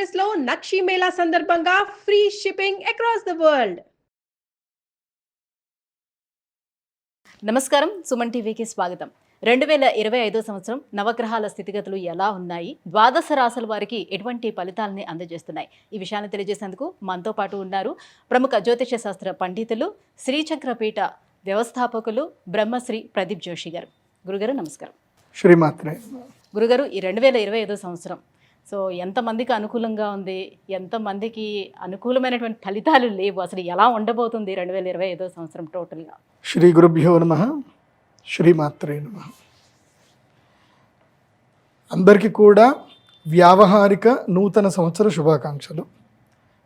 Express లో నక్షి మేళా సందర్భంగా free shipping across the world. నమస్కారం, సుమన్ టీవీకి స్వాగతం. 2025 సంవత్సరం నవగ్రహాల స్థితిగతులు ఎలా ఉన్నాయి, ద్వాదశ రాశుల వారికి ఎటువంటి ఫలితాలని అందజేస్తున్నాయి, ఈ విషయాన్ని తెలియజేసేందుకు మనతో పాటు ఉన్నారు ప్రముఖ జ్యోతిష శాస్త్ర పండితులు, శ్రీచక్రపీఠ వ్యవస్థాపకులు బ్రహ్మశ్రీ ప్రదీప్ జోషి గారు. గురుగారు నమస్కారం. శ్రీమాత్రే. గురుగారు, ఈ 2025 సంవత్సరం సో ఎంతమందికి అనుకూలంగా ఉంది, ఎంతమందికి అనుకూలమైనటువంటి ఫలితాలు లేవు, అసలు ఎలా ఉండబోతుంది 2025 సంవత్సరం టోటల్గా? శ్రీ గురుభ్యో నమః. శ్రీమాత్రే నమః. అందరికీ కూడా వ్యావహారిక నూతన సంవత్సర శుభాకాంక్షలు.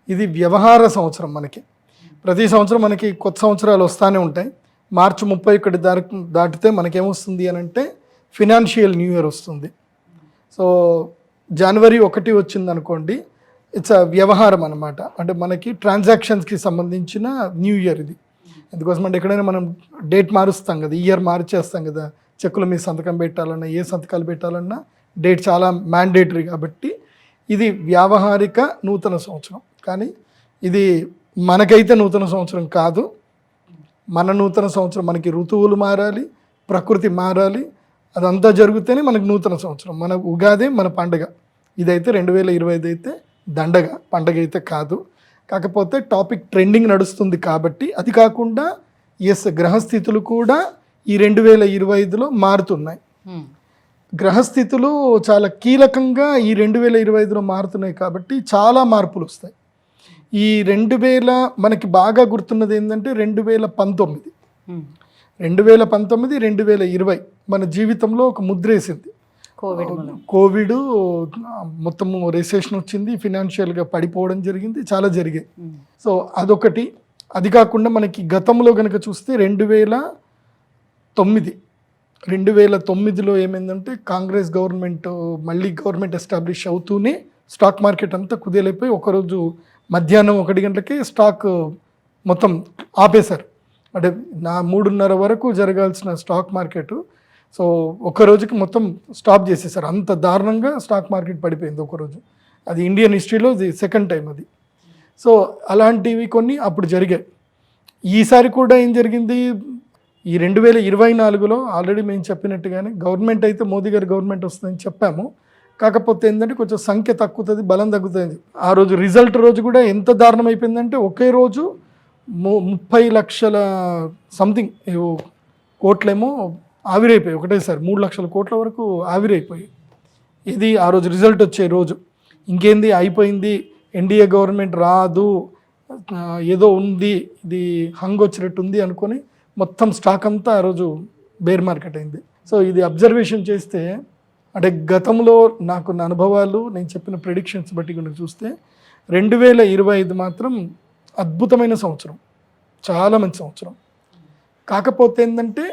ఇది వ్యవహార సంవత్సరం. మనకి ప్రతి సంవత్సరం మనకి కొత్త సంవత్సరాలు వస్తూనే ఉంటాయి. మార్చి 31 దాటితే మనకేమొస్తుంది అని అంటే ఫినాన్షియల్ న్యూ ఇయర్ వస్తుంది. సో జనవరి 1 వచ్చింది అనుకోండి, ఇట్స్ అ వ్యవహారం అనమాట. అంటే మనకి ట్రాన్సాక్షన్స్కి సంబంధించిన న్యూ ఇయర్ ఇది. ఎందుకోసం అంటే ఎక్కడైనా మనం డేట్ మారుస్తాం కదా, ఇయర్ మార్చేస్తాం కదా, చెక్కుల మీద సంతకం పెట్టాలన్నా, ఏ సంతకాలు పెట్టాలన్నా డేట్ చాలా మ్యాండేటరీ. కాబట్టి ఇది వ్యావహారిక నూతన సంవత్సరం. కానీ ఇది మనకైతే నూతన సంవత్సరం కాదు. మన నూతన సంవత్సరం మనకి ఋతువులు మారాలి, ప్రకృతి మారాలి, అదంతా జరిగితేనే మనకు నూతన సంవత్సరం. మన ఉగాదే మన పండగ. ఇదైతే 2025 అయితే దండగ, పండగ అయితే కాదు. కాకపోతే టాపిక్ ట్రెండింగ్ నడుస్తుంది కాబట్టి. అది కాకుండా గ్రహస్థితులు కూడా ఈ 2025లో మారుతున్నాయి. గ్రహస్థితులు చాలా కీలకంగా ఈ 2025లో మారుతున్నాయి కాబట్టి చాలా మార్పులు వస్తాయి. ఈ 2000 మనకి బాగా గుర్తున్నది ఏంటంటే 2019, 2020 మన జీవితంలో ఒక ముద్రేసింది. కోవిడ్ మొత్తము రిసెషన్ వచ్చింది, ఫినాన్షియల్గా పడిపోవడం జరిగింది, చాలా జరిగాయి. సో అదొకటి. అది కాకుండా మనకి గతంలో కనుక చూస్తే 2009లో ఏమైందంటే కాంగ్రెస్ గవర్నమెంట్ మళ్ళీ గవర్నమెంట్ ఎస్టాబ్లిష్ అవుతూనే స్టాక్ మార్కెట్ అంతా కుదేలైపోయి ఒకరోజు మధ్యాహ్నం 1 గంటలకే స్టాక్ మొత్తం ఆపేశారు. అంటే 3:30 వరకు జరగాల్సిన స్టాక్ మార్కెట్ సో ఒక రోజుకి మొత్తం స్టాప్ చేసేసారు. అంత దారుణంగా స్టాక్ మార్కెట్ పడిపోయింది ఒకరోజు. అది ఇండియన్ హిస్టరీలో ఇది సెకండ్ టైం అది. సో అలాంటివి కొన్ని అప్పుడు జరిగాయి. ఈసారి కూడా ఏం జరిగింది, ఈ 2024లో ఆల్రెడీ మేము చెప్పినట్టుగానే గవర్నమెంట్ అయితే మోదీ గారి గవర్నమెంట్ వస్తుందని చెప్పాము. కాకపోతే ఏంటంటే కొంచెం సంఖ్య తగ్గుతుంది, బలం తగ్గుతుంది. ఆ రోజు రిజల్ట్ రోజు కూడా ఎంత దారుణం అయిపోయిందంటే ఒకే రోజు 30 లక్షల సంథింగ్ కోట్లేమో ఆవిరైపోయి, ఒకటేసారి 3 లక్షల కోట్ల వరకు ఆవిరైపోయి. ఇది ఆ రోజు రిజల్ట్ వచ్చే రోజు. ఇంకేంది అయిపోయింది, ఎన్డీఏ గవర్నమెంట్ రాదు, ఏదో ఉంది, ఇది హంగ్ వచ్చినట్టు ఉంది అనుకొని మొత్తం స్టాక్ అంతా ఆ రోజు బేర్ మార్కెట్ అయింది. సో ఇది అబ్జర్వేషన్ చేస్తే అంటే గతంలో నాకున్న అనుభవాలు, నేను చెప్పిన ప్రిడిక్షన్స్ బట్టి కనుక చూస్తే 2025 మాత్రం అద్భుతమైన సంవత్సరం, చాలా మంచి సంవత్సరం. కాకపోతే ఏంటంటే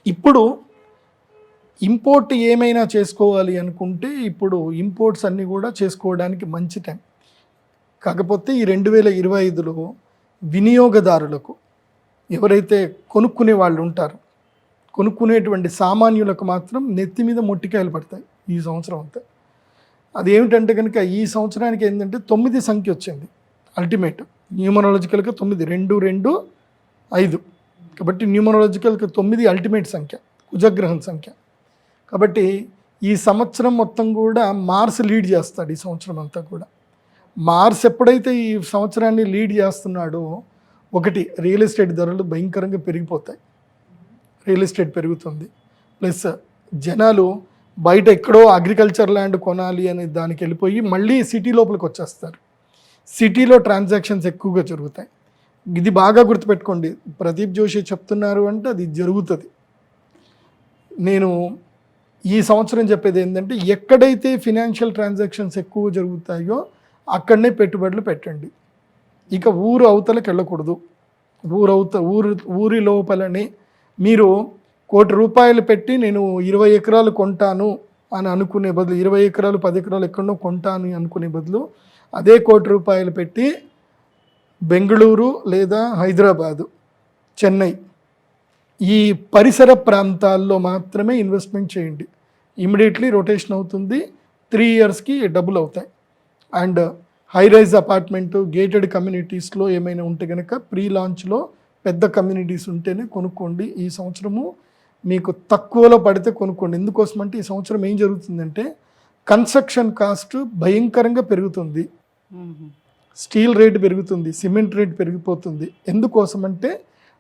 ఇప్పుడు ఇంపోర్ట్ ఏమైనా చేసుకోవాలి అనుకుంటే ఇప్పుడు ఇంపోర్ట్స్ అన్నీ కూడా చేసుకోవడానికి మంచి టైం. కాకపోతే ఈ 2025లో వినియోగదారులకు, ఎవరైతే కొనుక్కునే వాళ్ళు ఉంటారో, కొనుక్కునేటువంటి సామాన్యులకు మాత్రం నెత్తి మీద మొట్టికాయలు పడతాయి ఈ సంవత్సరం అంతా. అది ఏమిటంటే కనుక ఈ సంవత్సరానికి ఏంటంటే 9 సంఖ్య వచ్చింది అల్టిమేట్. న్యూమరాలజికల్గా 9, 2, 2, 5. కాబట్టి న్యూమరాలజికల్గా 9 అల్టిమేట్ సంఖ్య, కుజగ్రహం సంఖ్య. కాబట్టి ఈ సంవత్సరం మొత్తం కూడా మార్స్ లీడ్ చేస్తాడు. ఈ సంవత్సరం అంతా కూడా మార్స్ ఎప్పుడైతే ఈ సంవత్సరాన్ని లీడ్ చేస్తున్నాడో, ఒకటి రియల్ ఎస్టేట్ ధరలు భయంకరంగా పెరిగిపోతాయి, రియల్ ఎస్టేట్ పెరుగుతుంది. ప్లస్ జనాలు బయట ఎక్కడో అగ్రికల్చర్ ల్యాండ్ కొనాలి అనే దానికి వెళ్ళిపోయి మళ్ళీ సిటీ లోపలికి వచ్చేస్తారు. సిటీలో ట్రాన్సాక్షన్స్ ఎక్కువగా జరుగుతాయి. ఇది బాగా గుర్తుపెట్టుకోండి. ప్రదీప్ జోషి చెప్తున్నారు అంటే అది జరుగుతుంది. నేను ఈ సంవత్సరం చెప్పేది ఏంటంటే ఎక్కడైతే ఫినాన్షియల్ ట్రాన్సాక్షన్స్ ఎక్కువ జరుగుతాయో అక్కడనే పెట్టుబడులు పెట్టండి. ఇక ఊరు అవతలకి వెళ్ళకూడదు. ఊరి లోపలనే మీరు ₹1 పెట్టి నేను 20 ఎకరాలు కొంటాను అని అనుకునే బదులు, 20 ఎకరాలు 10 ఎకరాలు ఎక్కడో కొంటాను అనుకునే బదులు అదే ₹1 పెట్టి బెంగళూరు లేదా హైదరాబాదు, చెన్నై ఈ పరిసర ప్రాంతాల్లో మాత్రమే ఇన్వెస్ట్మెంట్ చేయండి. ఇమీడియట్లీ రొటేషన్ అవుతుంది, 3 ఇయర్స్కి డబ్బులు అవుతాయి. And high rise apartment gated కమ్యూనిటీస్లో ఏమైనా ఉంటే కనుక ప్రీ లాంచ్లో పెద్ద కమ్యూనిటీస్ ఉంటేనే కొనుక్కోండి. ఈ సంవత్సరము మీకు తక్కువలో పడితే కొనుక్కోండి. ఎందుకోసం అంటే ఈ సంవత్సరం ఏం జరుగుతుందంటే కన్స్ట్రక్షన్ కాస్ట్ భయంకరంగా పెరుగుతుంది, స్టీల్ రేట్ పెరుగుతుంది, సిమెంట్ రేట్ పెరిగిపోతుంది. ఎందుకోసం అంటే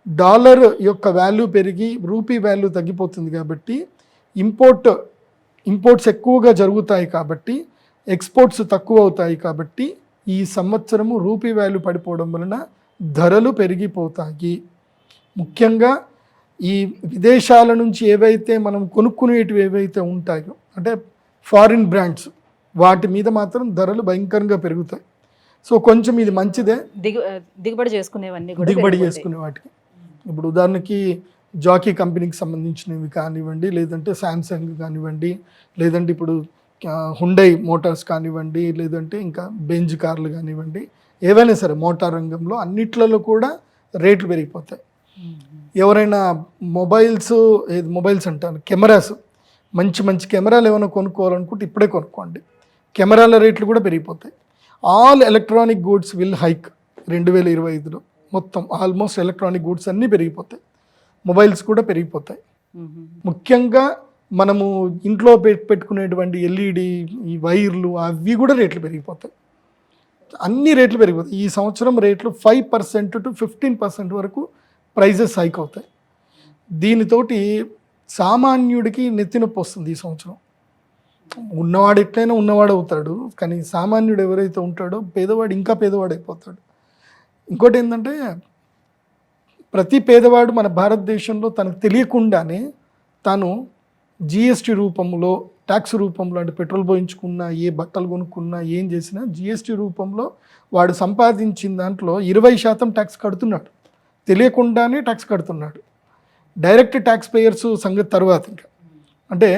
డాలర్ యొక్క వాల్యూ పెరిగి రూపీ వాల్యూ తగ్గిపోతుంది కాబట్టి ఇంపోర్ట్స్ ఎక్కువగా జరుగుతాయి కాబట్టి ఎక్స్పోర్ట్స్ తక్కువ అవుతాయి కాబట్టి ఈ సంవత్సరము రూపీ వాల్యూ పడిపోవడం వలన ధరలు పెరిగిపోతాయి. ముఖ్యంగా ఈ విదేశాల నుంచి ఏవైతే మనం కొనుక్కునేటివి ఏవైతే ఉంటాయో అంటే ఫారిన్ బ్రాండ్స్ వాటి మీద మాత్రం ధరలు భయంకరంగా పెరుగుతాయి. సో కొంచెం ఇది మంచిదే దిగుబడి చేసుకునేవన్నీ దిగుబడి చేసుకునే వాటికి. ఇప్పుడు ఉదాహరణకి జాకీ కంపెనీకి సంబంధించినవి కానివ్వండి, లేదంటే శాంసంగ్ కానివ్వండి, లేదంటే ఇప్పుడు హుండై మోటార్స్ కానివ్వండి, లేదంటే ఇంకా బెంజ్ కార్లు కానివ్వండి, ఏవైనా సరే మోటార్ రంగంలో అన్నిట్లలో కూడా రేట్లు పెరిగిపోతాయి. ఎవరైనా మొబైల్స్ అంటాను కెమెరాస్, మంచి కెమెరాలు ఏమైనా కొనుక్కోవాలనుకుంటే ఇప్పుడే కొనుక్కోండి, కెమెరాల రేట్లు కూడా పెరిగిపోతాయి. All electronic goods will hike 2025లో మొత్తం ఆల్మోస్ట్ ఎలక్ట్రానిక్ గూడ్స్ అన్నీ పెరిగిపోతాయి, మొబైల్స్ కూడా పెరిగిపోతాయి. ముఖ్యంగా మనము ఇంట్లో పెట్టుకునేటువంటి ఎల్ఈడి ఈ వైర్లు అవి కూడా రేట్లు పెరిగిపోతాయి, అన్ని రేట్లు పెరిగిపోతాయి. ఈ సంవత్సరం రేట్లు 5% to 15% వరకు ప్రైజెస్ హైక్ అవుతాయి. దీనితోటి సామాన్యుడికి నెత్తినొప్పి వస్తుంది. ఈ సంవత్సరం ఉన్నవాడు ఎట్లయినా ఉన్నవాడు అవుతాడు, కానీ సామాన్యుడు ఎవరైతే ఉంటాడో పేదవాడు ఇంకా పేదవాడు అయిపోతాడు. ఇంకోటి ఏంటంటే ప్రతి పేదవాడు మన భారతదేశంలో తనకు తెలియకుండానే తాను జిఎస్టీ రూపంలో ట్యాక్స్ రూపంలో అంటే పెట్రోల్ పోయించుకున్నా ఏ బట్టలు కొనుక్కున్నా ఏం చేసినా జిఎస్టీ రూపంలో వాడు సంపాదించిన దాంట్లో 20% ట్యాక్స్ కడుతున్నాడు, తెలియకుండానే ట్యాక్స్ కడుతున్నాడు. డైరెక్ట్ ట్యాక్స్ పేయర్స్ సంగతి తర్వాత ఇంకా అంటే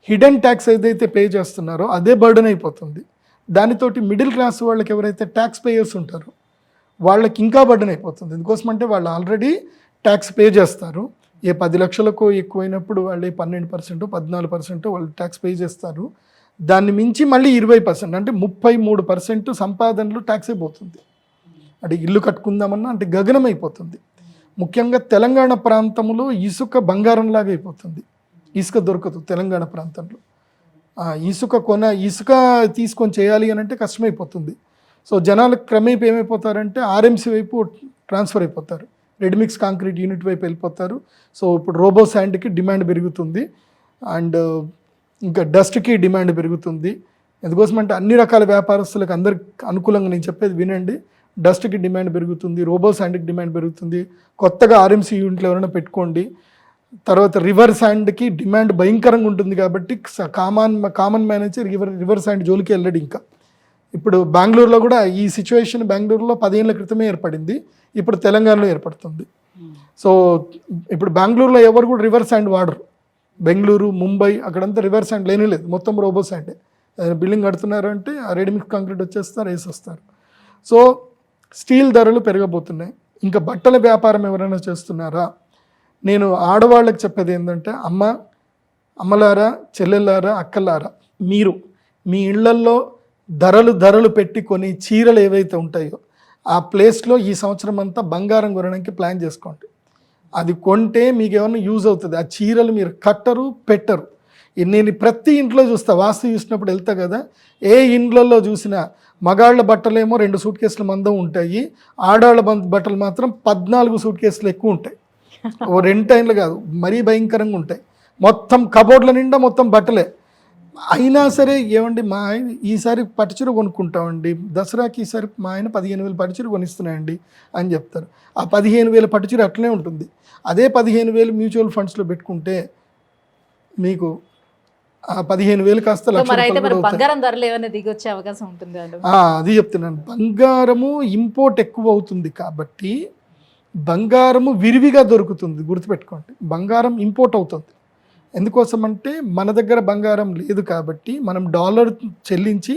హిడెన్ ట్యాక్స్ ఏదైతే పే చేస్తున్నారో అదే బర్డెన్ అయిపోతుంది. దానితోటి మిడిల్ క్లాస్ వాళ్ళకి ఎవరైతే ట్యాక్స్ పేయర్స్ ఉంటారో వాళ్ళకి ఇంకా బర్డెన్ అయిపోతుంది. ఎందుకోసం అంటే వాళ్ళు ఆల్రెడీ ట్యాక్స్ పే చేస్తారు. ఏ 10 లక్షలకు ఎక్కువైనప్పుడు వాళ్ళు 12% 14% వాళ్ళు ట్యాక్స్ పే చేస్తారు. దాన్ని మించి మళ్ళీ 20% అంటే 33% సంపాదనలు ట్యాక్స్ అయిపోతుంది. అంటే ఇల్లు కట్టుకుందామన్నా అంటే గగనం అయిపోతుంది. ముఖ్యంగా తెలంగాణ ప్రాంతంలో ఇసుక బంగారంలాగా అయిపోతుంది. ఇసుక దొరకదు తెలంగాణ ప్రాంతంలో. ఇసుక తీసుకొని చేయాలి అని అంటే కష్టమైపోతుంది. సో జనాలు క్రమేపీ ఏమైపోతారంటే ఆర్ఎంసీ వైపు ట్రాన్స్ఫర్ అయిపోతారు, రెడీమిక్స్ కాంక్రీట్ యూనిట్ వైపు వెళ్ళిపోతారు. సో ఇప్పుడు రోబో శాండ్కి డిమాండ్ పెరుగుతుంది అండ్ ఇంకా డస్ట్కి డిమాండ్ పెరుగుతుంది. ఎందుకోసం అంటే అన్ని రకాల వ్యాపారస్తులకు అందరికి అనుకూలంగా నేను చెప్పేది వినండి. డస్ట్కి డిమాండ్ పెరుగుతుంది, రోబో శాండ్కి డిమాండ్ పెరుగుతుంది. కొత్తగా ఆర్ఎంసీ యూనిట్లు ఎవరైనా పెట్టుకోండి. తర్వాత రివర్ శాండ్కి డిమాండ్ భయంకరంగా ఉంటుంది కాబట్టి కామన్ మేనేజర్ రివర్ శాండ్ జోలికి వెళ్ళాడు. ఇంకా ఇప్పుడు బెంగళూరులో కూడా ఈ సిచ్యువేషన్ బెంగళూరులో 10 ఏళ్ల క్రితమే ఏర్పడింది, ఇప్పుడు తెలంగాణలో ఏర్పడుతుంది. సో ఇప్పుడు బెంగళూరులో ఎవరు కూడా రివర్ శాండ్ వాడరు. బెంగళూరు, ముంబై అక్కడంతా రివర్ శాండ్ లేనే లేదు, మొత్తం రోబో శాండే. బిల్డింగ్ కడుతున్నారు అంటే ఆ రెడీమిక్స్ కాంక్రీట్ వచ్చేస్తారు, వేసేస్తారు. సో స్టీల్ ధరలు పెరగబోతున్నాయి. ఇంకా బట్టల వ్యాపారం ఎవరైనా చేస్తున్నారా? నేను ఆడవాళ్ళకి చెప్పేది ఏంటంటే అమ్మలారా, చెల్లెళ్ళారా, అక్కలారా, మీరు మీ ఇళ్లల్లో ధరలు పెట్టి కొని చీరలు ఏవైతే ఉంటాయో ఆ ప్లేస్లో ఈ సంవత్సరం అంతా బంగారం కొనడానికి ప్లాన్ చేసుకోండి. అది కొంటే మీకు ఏమైనా యూజ్ అవుతుంది. ఆ చీరలు మీరు కట్టరు, పెట్టరు. నేను ప్రతి ఇంట్లో చూస్తా, వాస్తు చూసినప్పుడు వెళ్తా కదా, ఏ ఇండ్లలో చూసినా మగాళ్ళ బట్టలేమో 2 సూట్ కేసుల మందం ఉంటాయి, ఆడాళ్ళ బట్టలు మాత్రం 14 సూట్ కేసులు ఎక్కువ ఉంటాయి. 2 టైంలు కాదు, మరీ భయంకరంగా ఉంటాయి. మొత్తం కబోర్డ్ల నిండా మొత్తం బట్టలే. అయినా సరే ఏమండి మా ఆయన ఈసారి పట్టుచీర కొనుక్కుంటామండి, దసరాకి ఈసారి మా ఆయన 15,000 పట్టుచీర కొనిస్తున్నాయండి అని చెప్తారు. ఆ 15,000 పట్టుచీర అట్లనే ఉంటుంది. అదే 15,000 మ్యూచువల్ ఫండ్స్లో పెట్టుకుంటే మీకు ఆ 15,000 కాస్త బంగారం ధరలు ఏమైనా దిగొచ్చే అవకాశం ఉంటుంది. అది చెప్తున్నాను. బంగారము ఇంపోర్ట్ ఎక్కువ అవుతుంది కాబట్టి బంగారము విరివిగా దొరుకుతుంది. గుర్తుపెట్టుకోండి, బంగారం ఇంపోర్ట్ అవుతుంది. ఎందుకోసం అంటే మన దగ్గర బంగారం లేదు కాబట్టి మనం డాలర్ చెల్లించి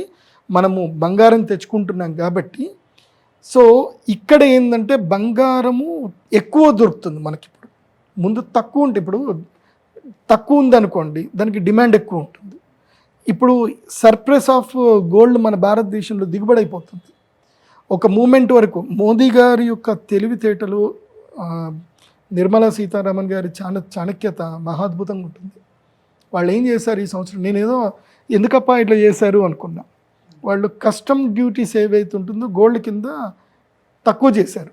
మనము బంగారం తెచ్చుకుంటున్నాం కాబట్టి. సో ఇక్కడ ఏంటంటే బంగారము ఎక్కువ దొరుకుతుంది మనకి. ఇప్పుడు ముందు తక్కువ ఉంటే, ఇప్పుడు తక్కువ ఉందనుకోండి దానికి డిమాండ్ ఎక్కువ ఉంటుంది. ఇప్పుడు సర్ప్రైస్ ఆఫ్ గోల్డ్ మన భారతదేశంలో దిగుబడి అయిపోతుంది. ఒక మూమెంట్ వరకు మోదీ గారి యొక్క తెలివితేటలు, నిర్మలా సీతారామన్ గారి చాణక్యత మహాద్భుతంగా ఉంటుంది. వాళ్ళు ఏం చేశారు ఈ సంవత్సరం, నేనేదో ఎందుకప్పా ఇట్లా చేశారు అనుకున్నా. వాళ్ళు కస్టమ్ డ్యూటీస్ ఏవైతే ఉంటుందో గోల్డ్ కింద తక్కువ చేశారు.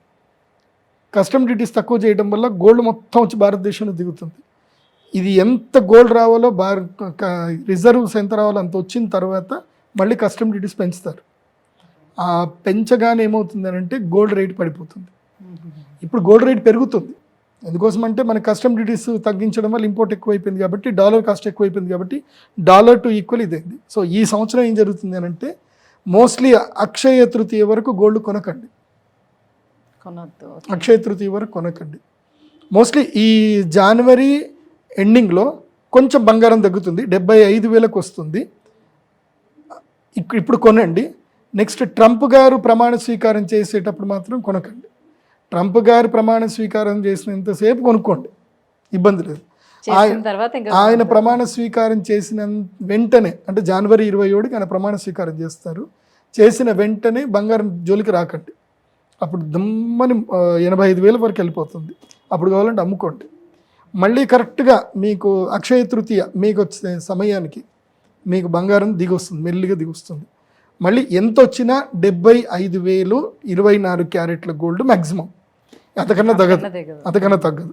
కస్టమ్ డ్యూటీస్ తక్కువ చేయడం వల్ల గోల్డ్ మొత్తం వచ్చి భారతదేశంలో దిగుతుంది. ఇది ఎంత గోల్డ్ రావాలో రిజర్వ్స్ ఎంత రావాలో అంత వచ్చిన తర్వాత మళ్ళీ కస్టమ్ డ్యూటీస్ పెంచుతారు. ఆ పెంచగానే ఏమవుతుంది అంటే గోల్డ్ రేట్ పడిపోతుంది. ఇప్పుడు గోల్డ్ రేట్ పెరుగుతుంది. ఎందుకోసం అంటే మన కస్టమ్ డ్యూటీస్ తగ్గించడం వల్ల ఇంపోర్ట్ ఎక్కువైపోయింది కాబట్టి, డాలర్ కాస్ట్ ఎక్కువైపోయింది కాబట్టి డాలర్ టు ఈక్వల్ ఇదైంది. సో ఈ సంవత్సరం ఏం జరుగుతుంది అని అంటే మోస్ట్లీ అక్షయ తృతీయ వరకు గోల్డ్ కొనకండి. అక్షయ తృతీయ వరకు కొనకండి. మోస్ట్లీ ఈ జనవరి ఎండింగ్లో కొంచెం బంగారం తగ్గుతుంది, 75,000కు వస్తుంది. ఇప్పుడు కొనండి. నెక్స్ట్ ట్రంప్ గారు ప్రమాణ స్వీకారం చేసేటప్పుడు మాత్రం కొనకండి. ట్రంప్ గారు ప్రమాణ స్వీకారం చేసినంతసేపు కొనుక్కోండి, ఇబ్బంది లేదు. ఆయన ప్రమాణ స్వీకారం చేసిన వెంటనే అంటే జనవరి 27కి ఆయన ప్రమాణ స్వీకారం చేస్తారు. చేసిన వెంటనే బంగారం జోలికి రాకండి. అప్పుడు దమ్మని 85,000 వరకు వెళ్ళిపోతుంది. అప్పుడు కావాలంటే అమ్ముకోండి. మళ్ళీ కరెక్ట్గా మీకు అక్షయ తృతీయ మీకు వచ్చే సమయానికి మీకు బంగారం దిగొస్తుంది, మెల్లిగా దిగొస్తుంది. మళ్ళీ ఎంత వచ్చినా 75,000 24 క్యారెట్ల గోల్డ్ మ్యాక్సిమం, అంతకన్నా తగ్గదు.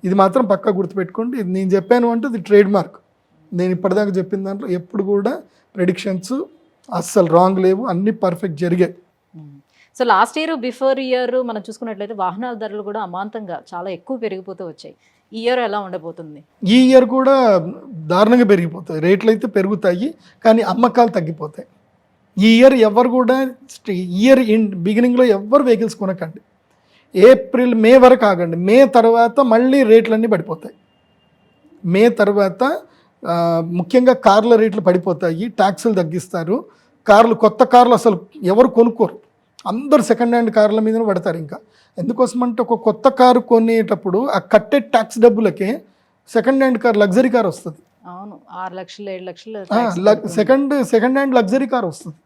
ఇది మాత్రం పక్కా గుర్తుపెట్టుకోండి. ఇది నేను చెప్పాను అంటే ఇది ట్రేడ్ మార్క్. నేను ఇప్పటిదాకా చెప్పిన దాంట్లో ఎప్పుడు కూడా ప్రెడిక్షన్స్ అస్సలు రాంగ్ లేవు, అన్నీ పర్ఫెక్ట్ జరిగాయి. So last year before year మనం చూసుకున్నట్లయితే వాహనాల ధరలు కూడా అమాంతంగా చాలా ఎక్కువ పెరిగిపోతూ వచ్చాయి. ఈ ఇయర్ ఎలా ఉండబోతుంది? ఈ ఇయర్ కూడా దారుణంగా పెరిగిపోతాయి. రేట్లు అయితే పెరుగుతాయి కానీ అమ్మకాలు తగ్గిపోతాయి. ఈ ఇయర్ ఎవరు కూడా బిగినింగ్లో ఎవరు వెహికల్స్ కొనకండి. ఏప్రిల్ మే వరకు ఆగండి. మే తర్వాత మళ్ళీ రేట్లన్నీ పడిపోతాయి. మే తర్వాత ముఖ్యంగా కార్ల రేట్లు పడిపోతాయి, ట్యాక్సులు తగ్గిస్తారు. కొత్త కార్లు అసలు ఎవరు కొనుక్కోరు, అందరు సెకండ్ హ్యాండ్ కార్ల మీదనే పడతారు. ఇంకా ఎందుకోసమంటే ఒక కొత్త కారు కొనేటప్పుడు ఆ కట్టే ట్యాక్స్ డబ్బులకే second hand car, luxury car వస్తుంది. అవును, 6 లక్షలు 7 లక్షలు సెకండ్ హ్యాండ్ లగ్జరీ కార్ వస్తుంది.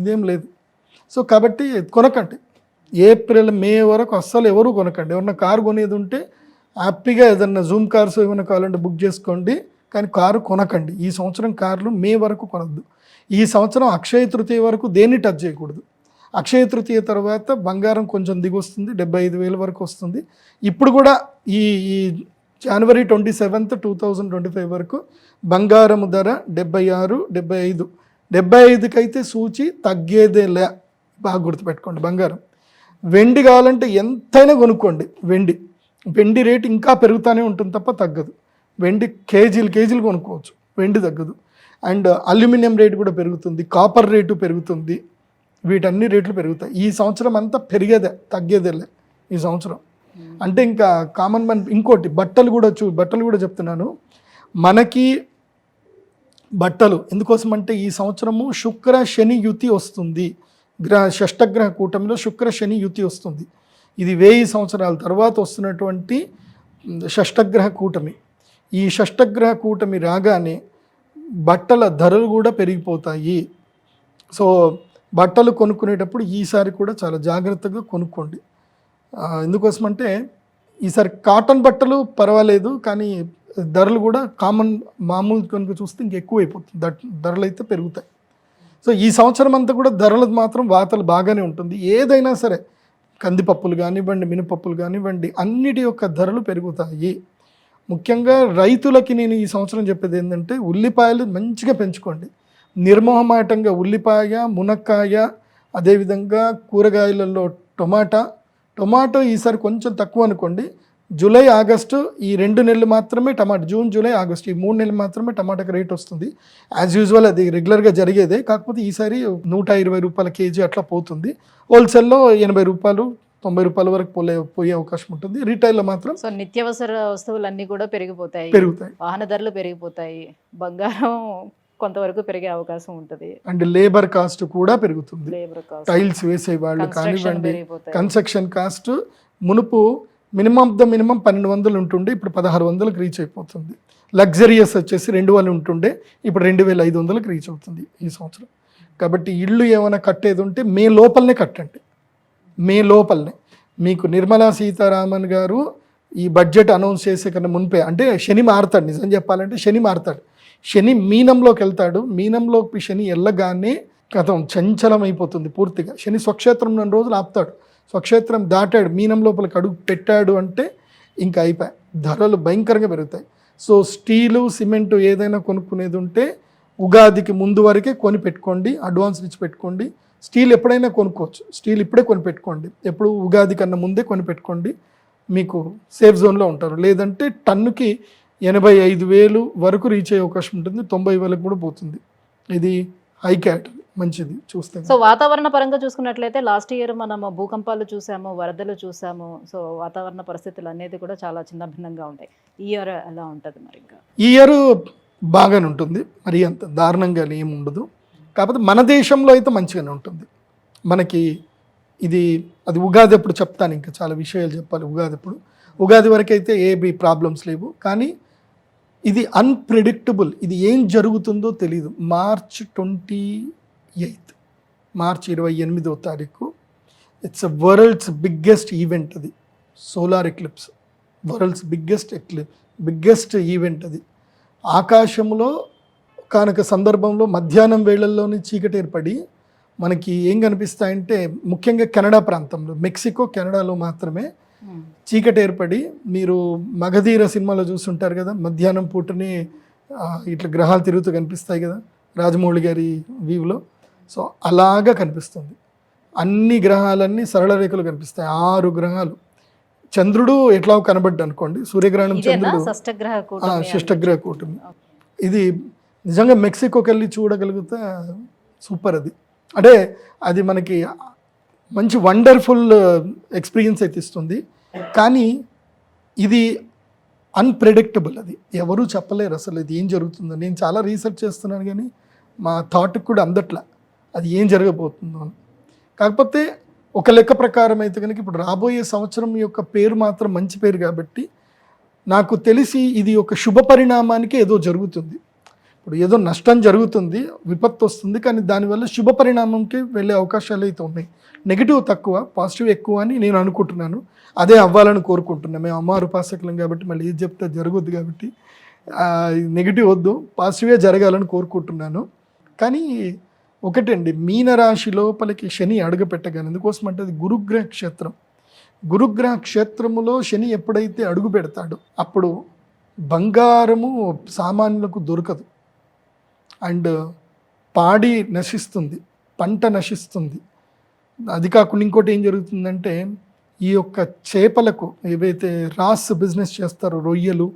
ఇదేం లేదు. సో కాబట్టి కొనకండి. ఏప్రిల్ మే వరకు అస్సలు ఎవరు కొనకండి. ఎవరన్నా కారు కొనేది ఉంటే హ్యాపీగా ఏదన్నా జూమ్ కార్స్ ఏమైనా కావాలంటే బుక్ చేసుకోండి, కానీ కారు కొనకండి. ఈ సంవత్సరం కార్లు మే వరకు కొనద్దు. ఈ సంవత్సరం అక్షయ తృతీయ వరకు దేన్ని టచ్ చేయకూడదు. అక్షయ తృతీయ తర్వాత బంగారం కొంచెం దిగొస్తుంది, 75,000 వరకు వస్తుంది. ఇప్పుడు కూడా ఈ జనవరి 27, 2025 వరకు బంగారం ధర 76, 75. 75కి అయితే సూచి తగ్గేదేలే, బాగా గుర్తుపెట్టుకోండి. బంగారం, వెండి కావాలంటే ఎంతైనా కొనుక్కోండి. వెండి రేటు ఇంకా పెరుగుతూనే ఉంటుంది తప్ప తగ్గదు. వెండి కేజీలు కొనుక్కోవచ్చు, వెండి తగ్గదు. అండ్ అల్యూమినియం రేటు కూడా పెరుగుతుంది, కాపర్ రేటు పెరుగుతుంది. వీటన్ని రేట్లు పెరుగుతాయి. ఈ సంవత్సరం అంతా తగ్గేదేలే ఈ సంవత్సరం. అంటే ఇంకా కామన్ మ్యాన్. ఇంకోటి బట్టలు కూడా చెప్తున్నాను. మనకి బట్టలు ఎందుకోసం అంటే ఈ సంవత్సరము శుక్ర శని యుతి వస్తుంది. షష్టగ్రహ కూటమిలో శుక్ర శని యుతి వస్తుంది. ఇది 1000 సంవత్సరాల తర్వాత వస్తున్నటువంటి షష్టగ్రహ కూటమి. ఈ షష్టగ్రహ కూటమి రాగానే బట్టల ధరలు కూడా పెరిగిపోతాయి. సో బట్టలు కొనుక్కునేటప్పుడు ఈసారి కూడా చాలా జాగ్రత్తగా కొనుక్కోండి. ఎందుకోసమంటే ఈసారి కాటన్ బట్టలు పర్వాలేదు, కానీ ధరలు కూడా మామూలు కనుక చూస్తే ఇంకెక్కువ అయిపోతుంది. ధరలు అయితే పెరుగుతాయి. సో ఈ సంవత్సరం అంతా కూడా ధరలు మాత్రం వాతలు బాగానే ఉంటుంది. ఏదైనా సరే కందిపప్పులు కానివ్వండి, మినపప్పులు కానివ్వండి, అన్నిటి యొక్క ధరలు పెరుగుతాయి. ముఖ్యంగా రైతులకి నేను ఈ సంవత్సరం చెప్పేది ఏంటంటే ఉల్లిపాయలు మంచిగా పెంచుకోండి. నిర్మోహమాటంగా ఉల్లిపాయ, మునక్కాయ, అదేవిధంగా కూరగాయలలో టొమాటో ఈసారి కొంచెం తక్కువ అనుకోండి. జూలై ఆగస్టు ఈ 2 నెలలు మాత్రమే జూన్ జూలై ఆగస్టు ఈ 3 నెలలు మాత్రమే టమాటాకి రేట్ వస్తుంది. యాజ్ యూజువల్ అది రెగ్యులర్గా జరిగేదే. కాకపోతే ఈసారి 120 రూపాయల కేజీ అట్లా పోతుంది. హోల్సేల్లో 80 రూపాయలు 90 రూపాయల వరకు పోయే అవకాశం ఉంటుంది. రీటైల్లో మాత్రం సో నిత్యావసర వస్తువులన్నీ కూడా పెరుగుతాయి. వాహన ధరలు పెరిగిపోతాయి. బంగారం కొంతవరకు పెరిగే అవకాశం ఉంటుంది. అండ్ లేబర్ కాస్ట్ కూడా పెరుగుతుంది. టైల్స్ వేసే వాళ్ళు కానివ్వండి, కన్స్ట్రక్షన్ కాస్ట్ మునుపు మినిమం 1200 ఉంటుండే ఇప్పుడు 1600కి రీచ్ అయిపోతుంది. లగ్జరియస్ వచ్చేసి 2000 ఉంటుండే ఇప్పుడు 2500కి రీచ్ అవుతుంది ఈ సంవత్సరం. కాబట్టి ఇల్లు ఏమైనా కట్టేది ఉంటే మే లోపలనే కట్టండి. మే లోపలనే. మీకు నిర్మలా సీతారామన్ గారు ఈ బడ్జెట్ అనౌన్స్ చేసే కన్నా మునిపే, అంటే శని మారుతాడు, నిజం చెప్పాలంటే శని మారుతాడు. శని మీనంలోకి వెళ్తాడు. మీనంలోకి శని వెళ్ళగానే కథం చంచలం అయిపోతుంది పూర్తిగా. శని స్వక్షేత్రం 2 రోజులు ఆపుతాడు. స్వక్షేత్రం దాటాడు, మీనం లోపలికి అడుగు పెట్టాడు అంటే ఇంకా అయిపోయాయి. ధరలు భయంకరంగా పెరుగుతాయి. సో స్టీలు, సిమెంటు ఏదైనా కొనుక్కునేది ఉంటే ఉగాదికి ముందు వరకే కొని పెట్టుకోండి, అడ్వాన్స్ ఇచ్చి పెట్టుకోండి. స్టీల్ ఎప్పుడైనా కొనుక్కోవచ్చు, స్టీల్ ఇప్పుడే కొని పెట్టుకోండి, ఎప్పుడు ఉగాది కన్నా ముందే కొని పెట్టుకోండి, మీకు సేఫ్ జోన్లో ఉంటారు. లేదంటే టన్నుకి 85,000 వరకు రీచ్ అయ్యే అవకాశం ఉంటుంది, 90,000 కూడా పోతుంది. ఇది హై కేటగిరీ, మంచిది చూస్తే. సో వాతావరణ పరంగా చూసుకున్నట్లయితే లాస్ట్ ఇయర్ మనం భూకంపాలు చూసాము, వరదలు చూసాము. సో వాతావరణ పరిస్థితులు అనేది కూడా చాలా చిన్న భిన్నంగా ఉంటాయి. ఈ ఇయర్ ఎలా ఉంటుంది మరి? ఇంకా ఈ ఇయర్ బాగానే ఉంటుంది, మరి అంత దారుణంగా ఏమి ఉండదు. కాకపోతే మన దేశంలో అయితే మంచిగానే ఉంటుంది మనకి. ఇది అది ఉగాది అప్పుడు చెప్తాను, ఇంకా చాలా విషయాలు చెప్పాలి ఉగాది అప్పుడు. ఉగాది వరకు అయితే ఏ ప్రాబ్లమ్స్ లేవు, కానీ ఇది అన్ప్రెడిక్టబుల్. ఇది ఏం జరుగుతుందో తెలీదు. మార్చ్ 28వ తారీఖు ఇట్స్ వరల్డ్స్ బిగ్గెస్ట్ ఈవెంట్. అది solar eclipse, world's biggest event. అది ఆకాశంలో కానక సందర్భంలో మధ్యాహ్నం వేళల్లోనే చీకటి ఏర్పడి మనకి ఏం కనిపిస్తాయంటే, ముఖ్యంగా కెనడా ప్రాంతంలో, మెక్సికో కెనడాలో మాత్రమే చీకటి ఏర్పడి, మీరు మగధీర సినిమాలో చూస్తుంటారు కదా, మధ్యాహ్నం పూటనే ఇట్లా గ్రహాలు తిరుగుతూ కనిపిస్తాయి కదా రాజమౌళి గారి వ్యూలో. సో అలాగా కనిపిస్తుంది. అన్ని గ్రహాలన్నీ సరళ రేఖలు కనిపిస్తాయి. 6 గ్రహాలు. చంద్రుడు ఎట్లా కనబడ్డా అనుకోండి, సూర్యగ్రహణం చంద్రుడు షష్టగ్రహ కూటమి. ఇది నిజంగా మెక్సికోకి వెళ్ళి చూడగలిగితే సూపర్. అది అంటే అది మనకి మంచి వండర్ఫుల్ ఎక్స్పీరియన్స్ అయితే ఇస్తుంది. కానీ ఇది అన్ప్రెడిక్టబుల్. అది ఎవరూ చెప్పలేరు అసలు ఇది ఏం జరుగుతుందో. నేను చాలా రీసెర్చ్ చేస్తున్నాను కానీ మా థాట్కి కూడా అందట్లా అది ఏం జరగబోతుందో అని. కాకపోతే ఒక లెక్క ప్రకారం అయితే కనుక ఇప్పుడు రాబోయే సంవత్సరం యొక్క పేరు మాత్రం మంచి పేరు కాబట్టి నాకు తెలిసి ఇది ఒక శుభ పరిణామానికి ఏదో జరుగుతుంది. ఇప్పుడు ఏదో నష్టం జరుగుతుంది, విపత్తు వస్తుంది, కానీ దానివల్ల శుభ పరిణామంకి వెళ్ళే అవకాశాలు అయితే ఉన్నాయి. నెగిటివ్ తక్కువ, పాజిటివ్ ఎక్కువ అని నేను అనుకుంటున్నాను. అదే అవ్వాలని కోరుకుంటున్నాను. మేము అమ్మవారు ఉపాసకులం కాబట్టి మళ్ళీ ఏది చెప్తే జరగొద్దు కాబట్టి నెగిటివ్ వద్దు, పాజిటివే జరగాలని కోరుకుంటున్నాను. కానీ ఒకటండి, మీనరాశి లోపలికి శని అడుగు పెట్టగానే, ఎందుకోసం అంటే అది గురుగ్రహ క్షేత్రం. గురుగ్రహ క్షేత్రములో శని ఎప్పుడైతే అడుగు పెడతాడో అప్పుడు బంగారము సామాన్యులకు దొరకదు, అండ్ పాడి నశిస్తుంది, పంట నశిస్తుంది. అది కాకుండా ఇంకోటి ఏం జరుగుతుందంటే, ఈ యొక్క చేపలకు ఏవైతే రాస్ బిజినెస్ చేస్తారో రొయ్యలు,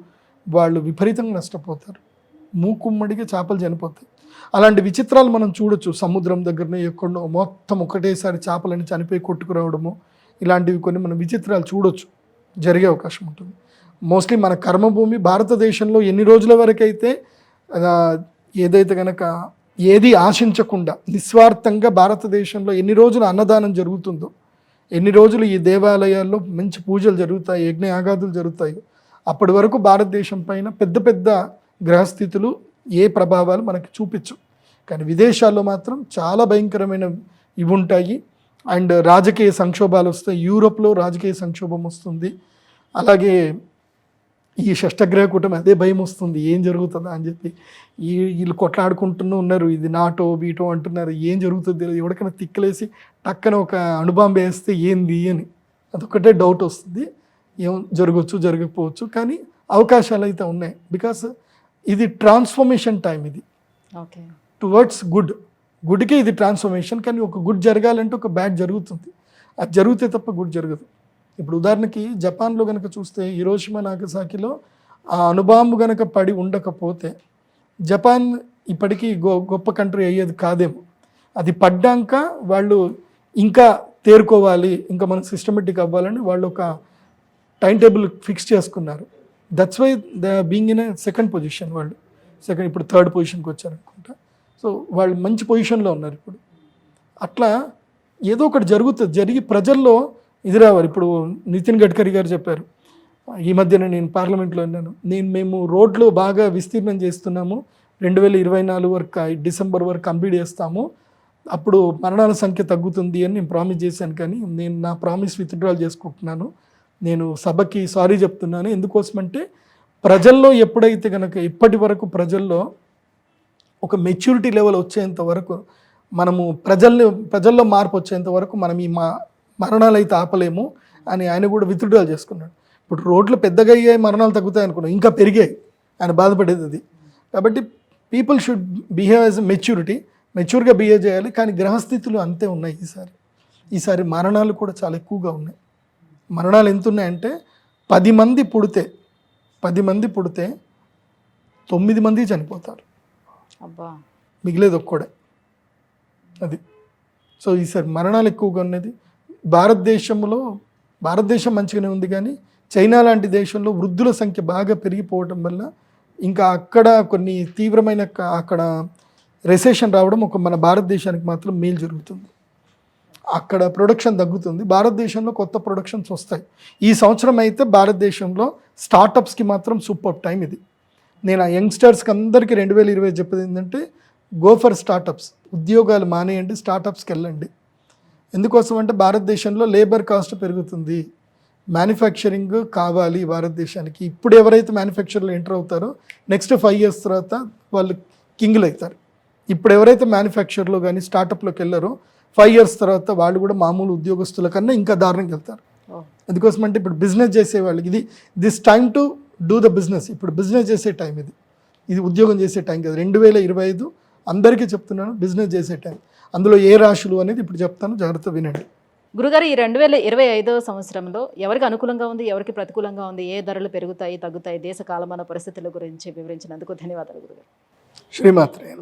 వాళ్ళు విపరీతంగా నష్టపోతారు. మూకుమ్మడిగా చేపలు చనిపోతాయి. అలాంటి విచిత్రాలు మనం చూడొచ్చు. సముద్రం దగ్గరనే ఎక్కడో మొత్తం ఒకటేసారి చేపలని చనిపోయి కొట్టుకురావడము, ఇలాంటివి కొన్ని మనం విచిత్రాలు చూడొచ్చు, జరిగే అవకాశం ఉంటుంది. మోస్ట్లీ మన కర్మభూమి భారతదేశంలో ఎన్ని రోజుల వరకైతే ఏదైతే కనుక ఏది ఆశించకుండా నిస్వార్థంగా భారతదేశంలో ఎన్ని రోజులు అన్నదానం జరుగుతుందో, ఎన్ని రోజులు ఈ దేవాలయాల్లో మంచి పూజలు జరుగుతాయి, యజ్ఞయాగాదులు జరుగుతాయి, అప్పటి వరకు భారతదేశం పైన పెద్ద పెద్ద గ్రహస్థితులు ఏ ప్రభావాలు మనకి చూపించు. కానీ విదేశాల్లో మాత్రం చాలా భయంకరమైన ఇవి ఉంటాయి. అండ్ రాజకీయ సంక్షోభాలు వస్తాయి. యూరోప్లో రాజకీయ సంక్షోభం వస్తుంది. అలాగే ఈ షష్టగ్రహ కూటమి అదే భయం వస్తుంది, ఏం జరుగుతుందా అని చెప్పి. వీళ్ళు కొట్లాడుకుంటూనే ఉన్నారు, ఇది నాటో బీటో అంటున్నారు, ఏం జరుగుతుంది ఎవరికైనా తిక్కలేసి టక్కన ఒక అణుబాంబు వేస్తే ఏంది అని అదొకటే డౌట్ వస్తుంది. ఏం జరగవచ్చు జరగకపోవచ్చు, కానీ అవకాశాలు అయితే ఉన్నాయి. బికాస్ ఇది ట్రాన్స్ఫర్మేషన్ టైం, ఇది ఓకే టువర్డ్స్ గుడ్కే ఇది ట్రాన్స్ఫర్మేషన్. కానీ ఒక గుడ్ జరగాలంటే ఒక బ్యాడ్ జరుగుతుంది, అది జరిగితే తప్ప గుడ్ జరగదు. ఇప్పుడు ఉదాహరణకి జపాన్లో కనుక చూస్తే హిరోషిమా నాగసాకిలో ఆ అణుబాంబు కనుక పడి ఉండకపోతే జపాన్ ఇప్పటికీ గొప్ప కంట్రీ అయ్యేది కాదేమో. అది పడ్డాక వాళ్ళు ఇంకా తేరుకోవాలి, ఇంకా మనం సిస్టమేటిక్ అవ్వాలని వాళ్ళు ఒక టైం టేబుల్ ఫిక్స్ చేసుకున్నారు. That's why the being in second position. వాళ్ళు ఇప్పుడు థర్డ్ పొజిషన్కి వచ్చారనుకుంటా. సో వాళ్ళు మంచి పొజిషన్లో ఉన్నారు ఇప్పుడు. అట్లా ఏదో ఒకటి జరుగుతుంది, జరిగి ప్రజల్లో ఇది రావాలి. ఇప్పుడు నితిన్ గడ్కరీ గారు చెప్పారు, ఈ మధ్యన నేను పార్లమెంట్లో ఉన్నాను, మేము రోడ్లు బాగా విస్తీర్ణం చేస్తున్నాము, 2024 వరకు డిసెంబర్ వరకు కంప్లీట్ చేస్తాము, అప్పుడు మరణాల సంఖ్య తగ్గుతుంది అని నేను ప్రామిస్ చేశాను. కానీ నేను నా ప్రామిస్ విత్డ్రాల్ చేసుకుంటున్నాను. నేను సభకి సారీ చెప్తున్నాను. ఎందుకోసమంటే ప్రజల్లో ఎప్పుడైతే కనుక ఇప్పటి వరకు ప్రజల్లో ఒక మెచ్యూరిటీ లెవెల్ వచ్చేంత వరకు మనము ప్రజల్లో మార్పు వచ్చేంత వరకు మనం ఈ మరణాలు అయితే ఆపలేము అని ఆయన కూడా విత్డ్రాల్ చేసుకున్నాడు. ఇప్పుడు రోడ్లు పెద్దగా అయ్యాయి, మరణాలు తగ్గుతాయి అనుకున్నాం, ఇంకా పెరిగాయి. ఆయన బాధపడేది అది. కాబట్టి పీపుల్ షుడ్ బిహేవ్ యాజ్ మెచ్యూర్గా బిహేవ్ చేయాలి. కానీ గ్రహస్థితులు అంతే ఉన్నాయి. ఈసారి మరణాలు కూడా చాలా ఎక్కువగా ఉన్నాయి. మరణాలు ఎంత ఉన్నాయంటే 10 మంది పుడితే 9 మంది చనిపోతారు, అబ్బా, మిగిలేదు ఒక్కడే. అది. సో ఈసారి మరణాలు ఎక్కువగా ఉన్నది. భారతదేశం మంచిగానే ఉంది, కానీ చైనా లాంటి దేశంలో వృద్ధుల సంఖ్య బాగా పెరిగిపోవడం వల్ల ఇంకా అక్కడ కొన్ని తీవ్రమైన అక్కడ రెసెషన్ రావడం మన భారతదేశానికి మాత్రం మేలు జరుగుతుంది. అక్కడ ప్రొడక్షన్ తగ్గుతుంది, భారతదేశంలో కొత్త ప్రొడక్షన్స్ వస్తాయి. ఈ సంవత్సరం అయితే భారతదేశంలో స్టార్టప్స్కి మాత్రం సూపర్ టైం ఇది. నేను ఆ యంగ్స్టర్స్కి అందరికీ 2020 చెప్పేది ఏంటంటే, గో ఫర్ స్టార్టప్స్. ఉద్యోగాలు మానేయండి, స్టార్టప్స్కి వెళ్ళండి. ఎందుకోసం అంటే భారతదేశంలో లేబర్ కాస్ట్ పెరుగుతుంది, మ్యానుఫ్యాక్చరింగ్ కావాలి భారతదేశానికి. ఇప్పుడు ఎవరైతే మ్యానుఫ్యాక్చర్లో ఎంటర్ అవుతారో నెక్స్ట్ 5 years తర్వాత వాళ్ళు కింగ్లు అవుతారు. ఇప్పుడు ఎవరైతే మ్యానుఫ్యాక్చర్లో కానీ స్టార్టప్లోకి వెళ్ళారో 5 years తర్వాత వాళ్ళు కూడా మామూలు ఉద్యోగస్తుల కన్నా ఇంకా దారుణంగా వెళ్తారు. ఎందుకోసం అంటే ఇప్పుడు బిజినెస్ చేసే వాళ్ళకి this time to do the business. ఇప్పుడు బిజినెస్ చేసే టైం ఇది ఉద్యోగం చేసే టైం కదా. 2025 అందరికీ చెప్తున్నాను, బిజినెస్ చేసే టైం. అందులో ఏ రాశులు అనేది ఇప్పుడు చెప్తాను, జాగ్రత్త వినండి. గురుగారు, ఈ 2025వ సంవత్సరంలో ఎవరికి అనుకూలంగా ఉంది, ఎవరికి ప్రతికూలంగా ఉంది, ఏ ధరలు పెరుగుతాయి తగ్గుతాయి, దేశ కాలమాన పరిస్థితుల గురించి వివరించినందుకు ధన్యవాదాలు గురుగారు. శ్రీమాత్రే.